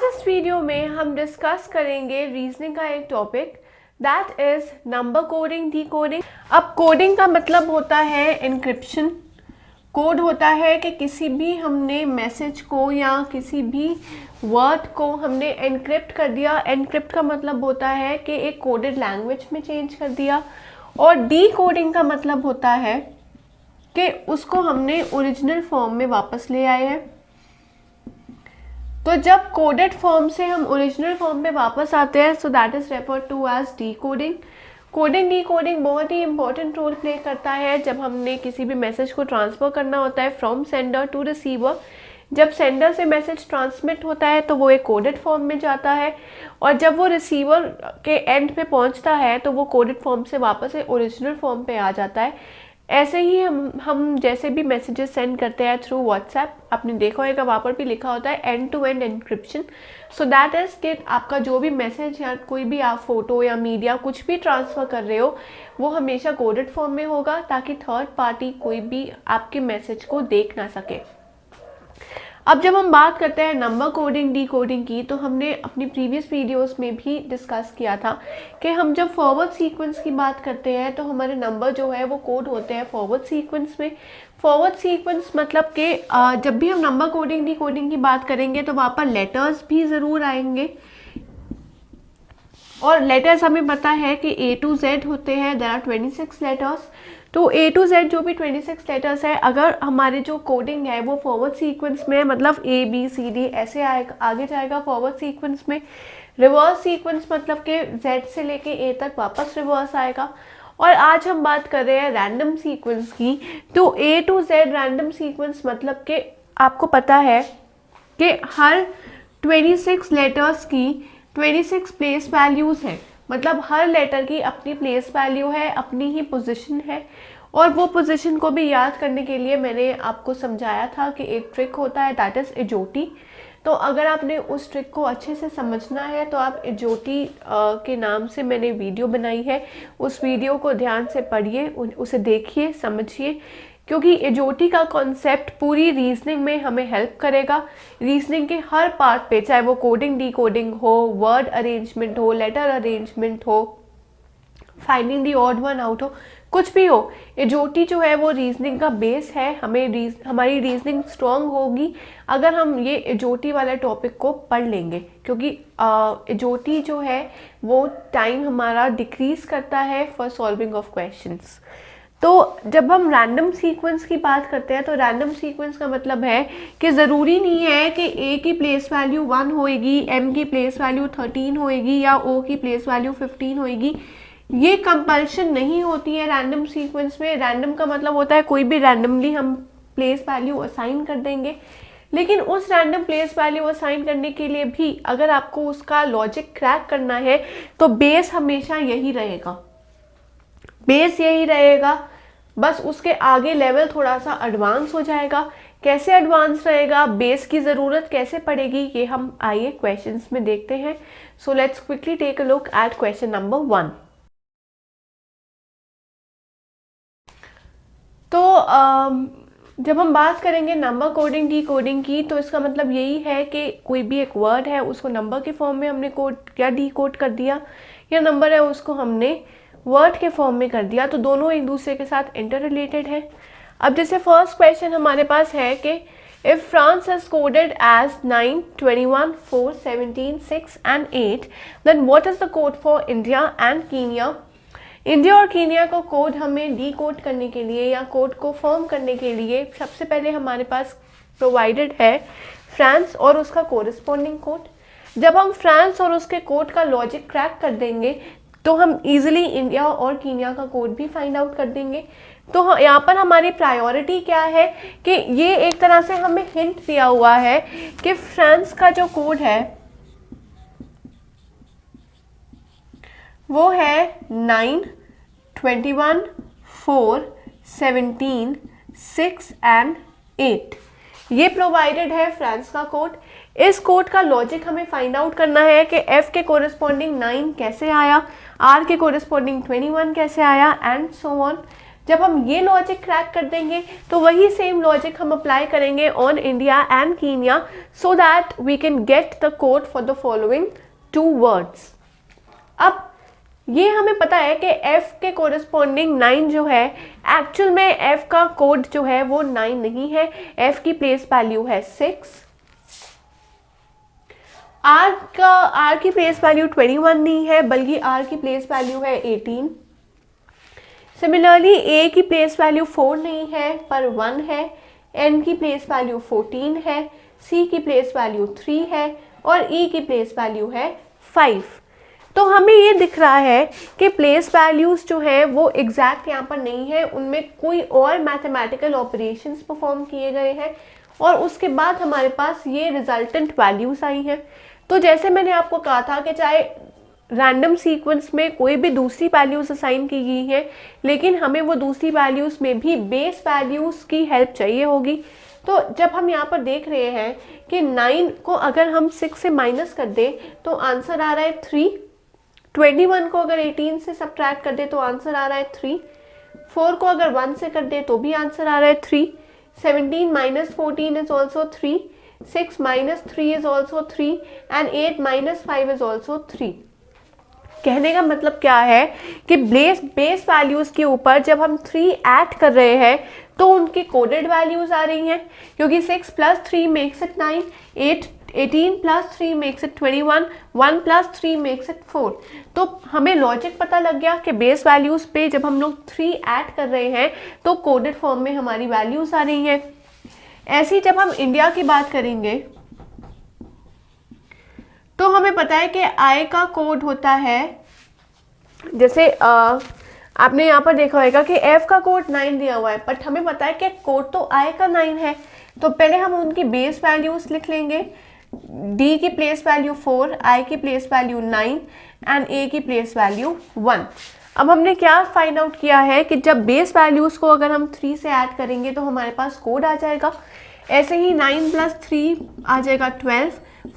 आज इस वीडियो में हम डिस्कस करेंगे रीजनिंग का एक topic that is number coding, decoding. अब कोडिंग का मतलब होता है एन्क्रिप्शन। कोड होता है कि किसी भी हमने मैसेज को या किसी भी वर्ड को हमने एनक्रिप्ट कर दिया। एनक्रिप्ट का मतलब होता है कि एक कोडेड लैंग्वेज में चेंज कर दिया। और डीकोडिंग का मतलब होता है कि उसको हमने ओरिजिनल फॉर्म में वापस ले आए हैं। तो जब कोडेड फॉर्म से हम ओरिजिनल फॉर्म में वापस आते हैं so that is referred to as decoding. Coding decoding बहुत ही इंपॉर्टेंट रोल प्ले करता है जब हमने किसी भी मैसेज को ट्रांसफर करना होता है फ्रॉम सेंडर टू रिसीवर। जब सेंडर से मैसेज ट्रांसमिट होता है तो वो एक कोडेड फॉर्म में जाता है, और जब वो रिसीवर के एंड पे पहुंचता है तो वो कोडेड फॉर्म से वापस ओरिजिनल फॉर्म पे आ जाता है। ऐसे ही हम जैसे भी मैसेजेस सेंड करते हैं थ्रू व्हाट्सएप, आपने देखा होगा वहाँ पर भी लिखा होता है end to end encryption. So that is कि आपका जो भी मैसेज या कोई भी आप फोटो या मीडिया कुछ भी ट्रांसफ़र कर रहे हो वो हमेशा कोडेड फॉर्म में होगा ताकि थर्ड पार्टी कोई भी आपके मैसेज को देख ना सके। अब जब हम बात करते हैं नंबर कोडिंग डीकोडिंग की, तो हमने अपनी प्रीवियस वीडियोस में भी डिस्कस किया था कि हम जब फॉरवर्ड सीक्वेंस की बात करते हैं तो हमारे नंबर जो है वो कोड होते हैं फॉरवर्ड सीक्वेंस में। फॉरवर्ड सीक्वेंस मतलब कि जब भी हम नंबर कोडिंग डीकोडिंग की बात करेंगे तो वहाँ पर लेटर्स भी ज़रूर आएंगे, और लेटर्स हमें पता है कि A to Z होते हैं। There are 26 letters. तो A to Z जो भी 26 लेटर्स है, अगर हमारे जो कोडिंग है वो फॉरवर्ड सीक्वेंस में मतलब A B C D ऐसे आगे जाएगा फॉरवर्ड सीक्वेंस में। रिवर्स सीक्वेंस मतलब कि Z से लेके A तक वापस रिवर्स आएगा। और आज हम बात कर रहे हैं रैंडम सीक्वेंस की। तो A to Z random sequence मतलब कि आपको पता है कि हर 26 लेटर्स की 26 प्लेस वैल्यूज़ हैं, मतलब हर लेटर की अपनी प्लेस वैल्यू है, अपनी ही पोजीशन है। और वो पोजीशन को भी याद करने के लिए मैंने आपको समझाया था कि एक ट्रिक होता है दैट इज़ एजोटी। तो अगर आपने उस ट्रिक को अच्छे से समझना है तो आप एजोटी के नाम से मैंने वीडियो बनाई है, उस वीडियो को ध्यान से पढ़िए, उसे देखिए, समझिए, क्योंकि एजोटी का कॉन्सेप्ट पूरी रीजनिंग में हमें हेल्प करेगा। रीजनिंग के हर पार्ट पे, चाहे वो कोडिंग डीकोडिंग हो, वर्ड अरेंजमेंट हो, लेटर अरेंजमेंट हो, finding the odd one out हो, कुछ भी हो, एजोटी जो है वो रीजनिंग का बेस है। हमारी रीजनिंग स्ट्रॉन्ग होगी अगर हम ये एजोटी वाले टॉपिक को पढ़ लेंगे, क्योंकि एजोटी जो है वो टाइम हमारा डिक्रीज करता है फॉर सॉल्विंग ऑफ क्वेश्चंस। तो जब हम रैंडम सीक्वेंस की बात करते हैं तो रैंडम सीक्वेंस का मतलब है कि ज़रूरी नहीं है कि A की प्लेस वैल्यू 1 होएगी, M की प्लेस वैल्यू 13 होएगी या O की प्लेस वैल्यू 15 होएगी। ये कंपल्शन नहीं होती है रैंडम सीक्वेंस में। रैंडम का मतलब होता है कोई भी रैंडमली हम प्लेस वैल्यू असाइन कर देंगे, लेकिन उस रैंडम प्लेस वैल्यू असाइन करने के लिए भी अगर आपको उसका लॉजिक क्रैक करना है तो बेस हमेशा यही रहेगा, बेस यही रहेगा। बस उसके आगे लेवल थोड़ा सा एडवांस हो जाएगा। कैसे एडवांस रहेगा, बेस की ज़रूरत कैसे पड़ेगी, ये हम आइए क्वेश्चंस में देखते हैं। So let's quickly take a look at question number 1। तो जब हम बात करेंगे नंबर कोडिंग डीकोडिंग की, तो इसका मतलब यही है कि कोई भी एक वर्ड है उसको नंबर के फॉर्म में हमने कोड या डीकोड कर दिया, या नंबर है उसको हमने वर्ड के फॉर्म में कर दिया। तो दोनों एक दूसरे के साथ इंटर रिलेटेड है। अब जैसे फर्स्ट क्वेश्चन हमारे पास है कि if France has coded as 9, 21, 4, 17, 6 and 8, then what is the code for India and Kenya. India और कीनिया को कोड हमें डी कोड करने के लिए या कोड को फॉर्म करने के लिए सबसे पहले हमारे पास प्रोवाइडेड है फ्रांस और उसका कोरिस्पोंडिंग कोड। जब हम फ्रांस और उसके कोड का लॉजिक क्रैक कर देंगे तो हम इजीली इंडिया और कीनिया का कोड भी फाइंड आउट कर देंगे। तो यहाँ पर हमारी प्रायोरिटी क्या है कि ये एक तरह से हमें हिंट दिया हुआ है कि फ्रांस का जो कोड है वो है 9, 21, 4, 17, 6 एंड 8। ये प्रोवाइडेड है फ्रांस का कोड। इस कोड का लॉजिक हमें फाइंड आउट करना है कि F के कोरिस्पोंडिंग 9 कैसे आया, R के कोरिस्पोंडिंग 21 कैसे आया, एंड सो ऑन। जब हम ये लॉजिक क्रैक कर देंगे तो वही सेम लॉजिक हम अप्लाई करेंगे on India and Kenya, so that we can get the code for the following 2 words. अब ये हमें पता है कि f के कोरिस्पॉन्डिंग 9 जो है, एक्चुअल में f का कोड जो है वो 9 नहीं है, f की प्लेस वैल्यू है 6। r की प्लेस वैल्यू 21 नहीं है, बल्कि r की प्लेस वैल्यू है 18। सिमिलरली a की प्लेस वैल्यू 4 नहीं है पर 1 है, n की प्लेस वैल्यू 14 है, c की प्लेस वैल्यू 3 है और e की प्लेस वैल्यू है 5। तो हमें ये दिख रहा है कि प्लेस वैल्यूज़ जो है वो एग्जैक्ट यहाँ पर नहीं है, उनमें कोई और मैथमेटिकल ऑपरेशंस परफॉर्म किए गए हैं और उसके बाद हमारे पास ये रिजल्टेंट वैल्यूज़ आई हैं। तो जैसे मैंने आपको कहा था कि चाहे रैंडम सीक्वेंस में कोई भी दूसरी वैल्यूज़ असाइन की गई है, लेकिन हमें वो दूसरी वैल्यूज़ में भी बेस वैल्यूज़ की हेल्प चाहिए होगी। तो जब हम यहाँ पर देख रहे हैं कि 9 को अगर हम 6 से माइनस कर दें तो आंसर आ रहा है 3। 21 को अगर 18 से सब्ट्रैक्ट कर दे तो आंसर आ रहा है 3। 4 को अगर 1 से कर दे तो भी आंसर आ रहा है 3। 17 minus 14 is also 3। 6 minus 3 is also 3 and 8 minus 5 is also 3। कहने का मतलब क्या है कि बेस वैल्यूज के ऊपर जब हम 3 ऐड कर रहे हैं तो उनकी कोडेड वैल्यूज आ रही हैं, क्योंकि 6 plus 3 makes it 9, 18 plus 3 makes it 21, 1 plus 3 makes it 4। तो हमें लॉजिक पता लग गया कि बेस वैल्यूज पे जब हम लोग 3 ऐड कर रहे हैं तो कोडेड फॉर्म में हमारी वैल्यूज आ रही हैं। ऐसे ही जब हम इंडिया की बात करेंगे तो हमें पता है कि आई का कोड होता है, जैसे आपने यहाँ पर देखा होगा कि एफ का कोड 9 दिया हुआ है, बट हमें पता है कि कोड तो आई का 9 है। तो पहले हम उनकी बेस वैल्यूज लिख लेंगे। डी की प्लेस वैल्यू 4, आई की प्लेस वैल्यू 9 एंड ए की प्लेस वैल्यू 1। अब हमने क्या फाइंड आउट किया है कि जब बेस वैल्यूज को अगर हम 3 से ऐड करेंगे तो हमारे पास कोड आ जाएगा। ऐसे ही 9 प्लस 3 आ जाएगा 12,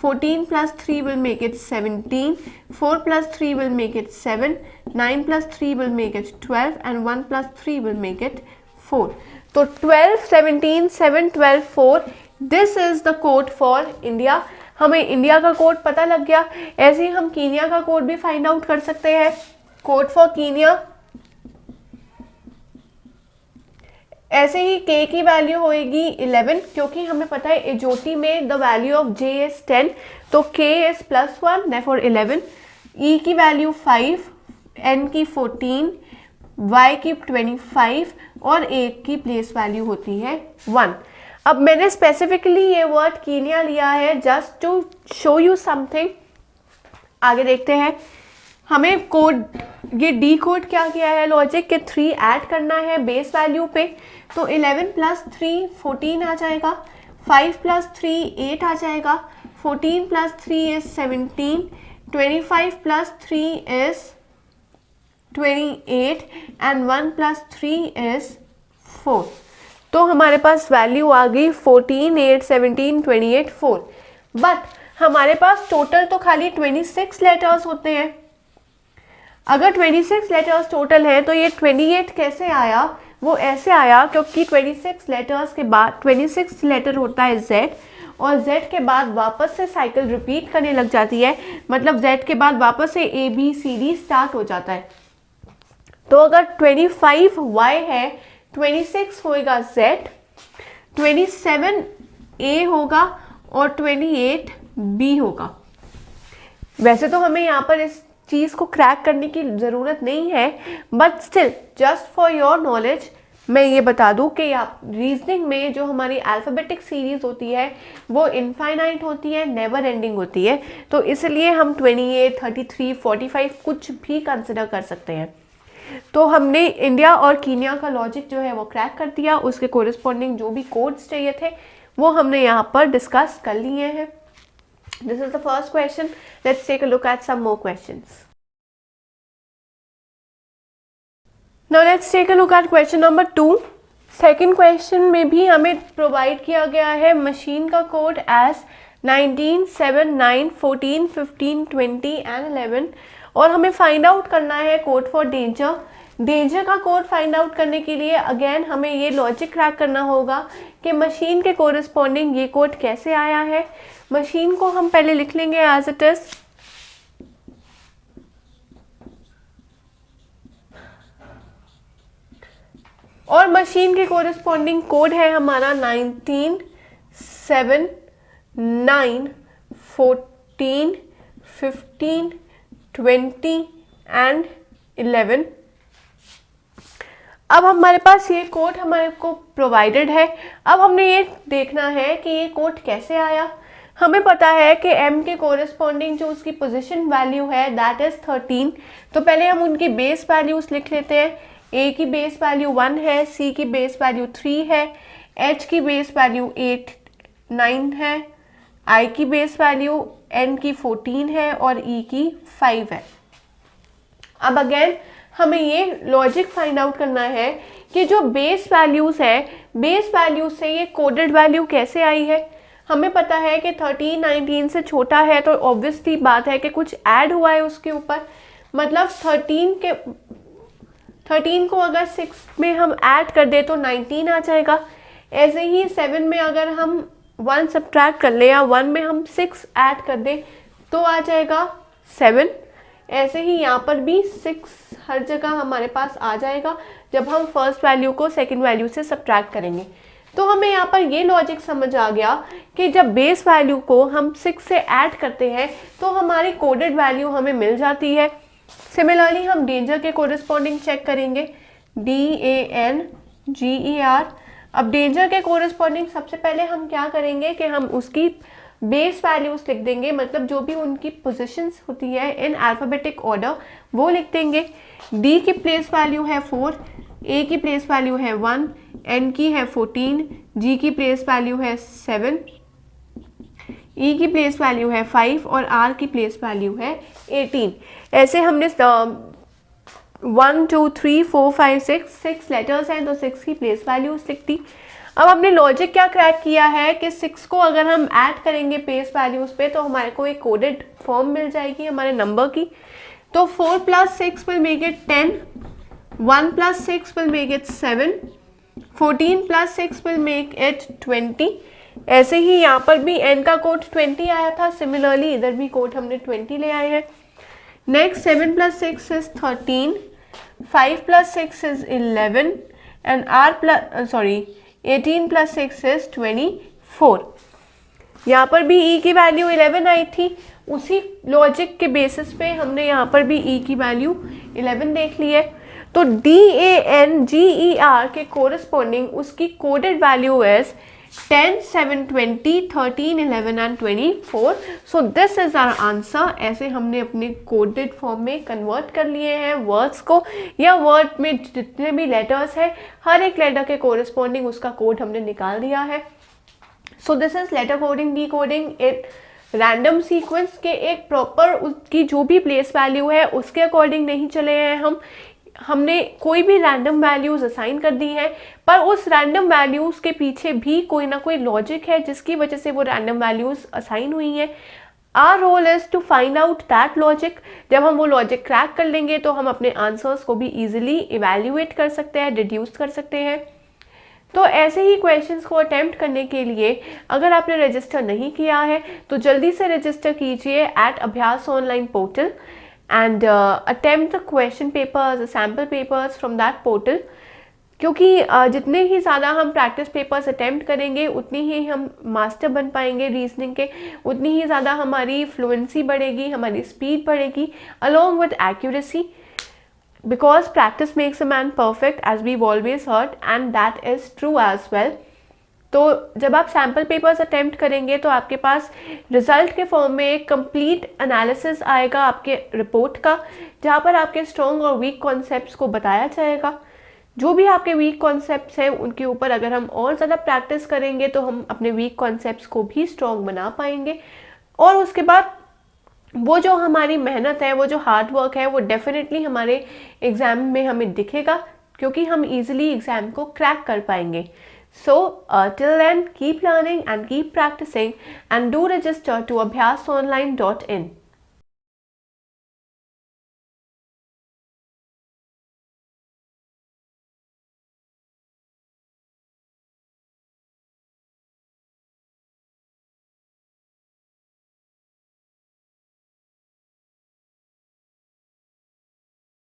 14 plus 3 will make it 17, 4 plus 3 will make it 7, 9 plus 3 will make it 12 and 1 plus 3 will make it 4. तो 12, 17, 7, 12, 4 this is the code for India। हमें इंडिया का कोड पता लग गया। ऐसे ही हम कीनिया का कोड भी फाइंड आउट कर सकते हैं। कोड फॉर कीनिया, ऐसे ही k की वैल्यू होएगी 11, क्योंकि हमें पता है एजोटी में the value of j is 10, तो k इज +1 therefore 11। e की वैल्यू 5, n की 14, y की 25 और a की प्लेस वैल्यू होती है 1। अब मैंने स्पेसिफिकली ये वर्ड कीनिया लिया है just to show you something. आगे देखते हैं। हमें कोड, ये डी कोड क्या किया है लॉजिक के 3 ऐड करना है बेस वैल्यू पे, तो 11 प्लस 3 14 आ जाएगा, 5 प्लस 3 8 आ जाएगा, 14 plus 3 is 17, 25 plus 3 is 28 and 1 plus 3 is 4। तो हमारे पास वैल्यू आ गई 14, 8, 17, 28, 4। बट हमारे पास टोटल तो खाली 26 लेटर्स होते हैं। अगर 26 लेटर्स टोटल है तो ये 28 कैसे आया? वो ऐसे आया क्योंकि 26 लेटर्स के बाद 26 लेटर होता है Z, और Z के बाद वापस से साइकिल रिपीट करने लग जाती है, मतलब Z के बाद वापस से ABCD स्टार्ट हो जाता है। तो अगर 25 Y है, 26 होएगा Z, 27 A होगा और 28 B होगा। वैसे तो हमें यहाँ पर इस चीज़ को क्रैक करने की ज़रूरत नहीं है, but still just for your knowledge मैं ये बता दूँ कि रीजनिंग में जो हमारी अल्फ़ाबेटिक सीरीज़ होती है वो इनफाइनाइट होती है, नेवर एंडिंग होती है। तो इसलिए हम 28, 33, 45 कुछ भी कंसिडर कर सकते हैं। तो हमने इंडिया और कीनिया का लॉजिक जो है वो क्रैक कर दिया। उसके कोरिस्पॉन्डिंग जो भी कोड्स चाहिए थे वो हमने यहाँ पर डिस्कस कर लिए हैं। This is the first question. Let's take a look at some more questions. Now let's take a look at question number 2. Second question में भी हमें प्रोवाइड किया गया है मशीन का कोड as 19, 7, 9, 14, 15, 20 and 11, और हमें फाइंड आउट करना है कोड फॉर डेंजर। डेंजर का कोड फाइंड आउट करने के लिए अगेन हमें ये लॉजिक क्रैक करना होगा कि मशीन के कोरिस्पॉन्डिंग ये कोड कैसे आया है। मशीन को हम पहले लिख लेंगे एज इट इज, और मशीन के कोरिस्पॉन्डिंग कोड है हमारा 19, 7, 9, 14, 15, 20 एंड 11। अब हमारे पास ये कोड हमारे को प्रोवाइडेड है। अब हमने ये देखना है कि ये कोड कैसे आया। हमें पता है कि m के कोरिस्पॉन्डिंग जो उसकी पोजीशन वैल्यू है दैट इज 13। तो पहले हम उनकी बेस वैल्यूज लिख लेते हैं। a की बेस वैल्यू 1 है, c की बेस वैल्यू 3 है, h की बेस वैल्यू 8, 9 है, i की बेस वैल्यू n की 14 है और e की 5 है। अब अगेन हमें ये लॉजिक फाइंड आउट करना है कि जो बेस वैल्यूज है, बेस वैल्यूज से ये कोडेड वैल्यू कैसे आई है। हमें पता है कि 13 19 से छोटा है, तो ऑब्वियसली बात है कि कुछ ऐड हुआ है उसके ऊपर। मतलब 13 को अगर 6 में हम ऐड कर दे तो 19 आ जाएगा। ऐसे ही 7 में अगर हम 1 सब्ट्रैक्ट कर ले या 1 में हम 6 ऐड कर दे तो आ जाएगा 7। ऐसे ही यहाँ पर भी 6 हर जगह हमारे पास आ जाएगा जब हम फर्स्ट वैल्यू को सेकंड वैल्यू से सब्ट्रैक्ट करेंगे। तो हमें यहाँ पर ये लॉजिक समझ आ गया कि जब बेस वैल्यू को हम 6 से ऐड करते हैं तो हमारी कोडेड वैल्यू हमें मिल जाती है। सिमिलरली हम डेंजर के कोरिस्पॉन्डिंग चेक करेंगे, DANGER। अब डेंजर के कोरिस्पॉन्डिंग सबसे पहले हम क्या करेंगे कि हम उसकी बेस वैल्यूज लिख देंगे, मतलब जो भी उनकी पोजीशंस होती है इन अल्फाबेटिक ऑर्डर वो लिख देंगे। D की प्लेस वैल्यू है 4, A की प्लेस वैल्यू है 1, N की है 14, G की प्लेस वैल्यू है 7, E की प्लेस वैल्यू है 5 और R की प्लेस वैल्यू है 18। ऐसे हमने 1 2 3 4 5 6 लेटर्स हैं तो 6 की प्लेस वैल्यूज लिख दी। अब हमने लॉजिक क्या क्रैक किया है कि 6 को अगर हम ऐड करेंगे बेस वैल्यूज पे तो हमारे को एक कोडेड फॉर्म मिल जाएगी हमारे नंबर की। तो 4 + 6 will make it 10, 1 + 6 will make it 7, 14 + 6 will make it 20। ऐसे ही यहाँ पर भी n का कोड 20 आया था, सिमिलरली इधर भी कोड हमने 20 ले आए हैं। Next 7 + 6 is 13, 5 + 6 is 11 and 18 + 6 is 24। यहाँ पर भी e की वैल्यू 11 आई थी, उसी लॉजिक के बेसिस पे हमने यहाँ पर भी e की वैल्यू 11 देख ली है। तो DANGER के कोरिस्पॉन्डिंग उसकी coded value is 10, 7, 20, 13, 11 and 24। So this is our answer. ऐसे हमने अपने कोडेड फॉर्म में कन्वर्ट कर लिए हैं वर्ड्स को, या वर्ड में जितने भी लेटर्स हैं हर एक लेटर के कोरिस्पॉन्डिंग उसका कोड हमने निकाल दिया है। So this is letter coding, decoding in random sequence के एक प्रॉपर उसकी जो भी प्लेस वैल्यू है उसके अकॉर्डिंग नहीं चले हैं हमने कोई भी रैंडम वैल्यूज असाइन कर दी हैं, पर उस रैंडम वैल्यूज के पीछे भी कोई ना कोई लॉजिक है जिसकी वजह से वो रैंडम वैल्यूज असाइन हुई हैं। Our role is to find out that logic. जब हम वो लॉजिक क्रैक कर लेंगे तो हम अपने आंसर्स को भी इजीली इवैल्यूएट कर सकते हैं, डिड्यूस कर सकते हैं। तो ऐसे ही क्वेश्चंस को अटेम्प्ट करने के लिए अगर आपने रजिस्टर नहीं किया है तो जल्दी से रजिस्टर कीजिए एट अभ्यास online portal and attempt the question papers, sample papers from that portal। क्योंकि जितने ही ज़्यादा हम प्रैक्टिस पेपर्स अटेम्प्ट करेंगे उतनी ही हम मास्टर बन पाएंगे रीजनिंग के, उतनी ही ज़्यादा हमारी फ्लुएंसी बढ़ेगी, हमारी स्पीड बढ़ेगी along with accuracy, because practice makes a man perfect as we've always heard and that is true as well। तो जब आप सैम्पल पेपर्स अटेम्प्ट करेंगे तो आपके पास रिजल्ट के फॉर्म में एक कंप्लीट एनालिसिस आएगा आपके रिपोर्ट का, जहाँ पर आपके स्ट्रॉन्ग और वीक कॉन्सेप्ट्स को बताया जाएगा। जो भी आपके वीक कॉन्सेप्ट्स हैं उनके ऊपर अगर हम और ज़्यादा प्रैक्टिस करेंगे तो हम अपने वीक कॉन्सेप्ट्स को भी स्ट्रॉन्ग बना पाएंगे, और उसके बाद वो जो हमारी मेहनत है, वो जो हार्ड वर्क है, वो डेफिनेटली हमारे एग्ज़ाम में हमें दिखेगा, क्योंकि हम ईजिली एग्ज़ाम को क्रैक कर पाएंगे। So till then, keep learning and keep practicing and do register to abhyasonline.in।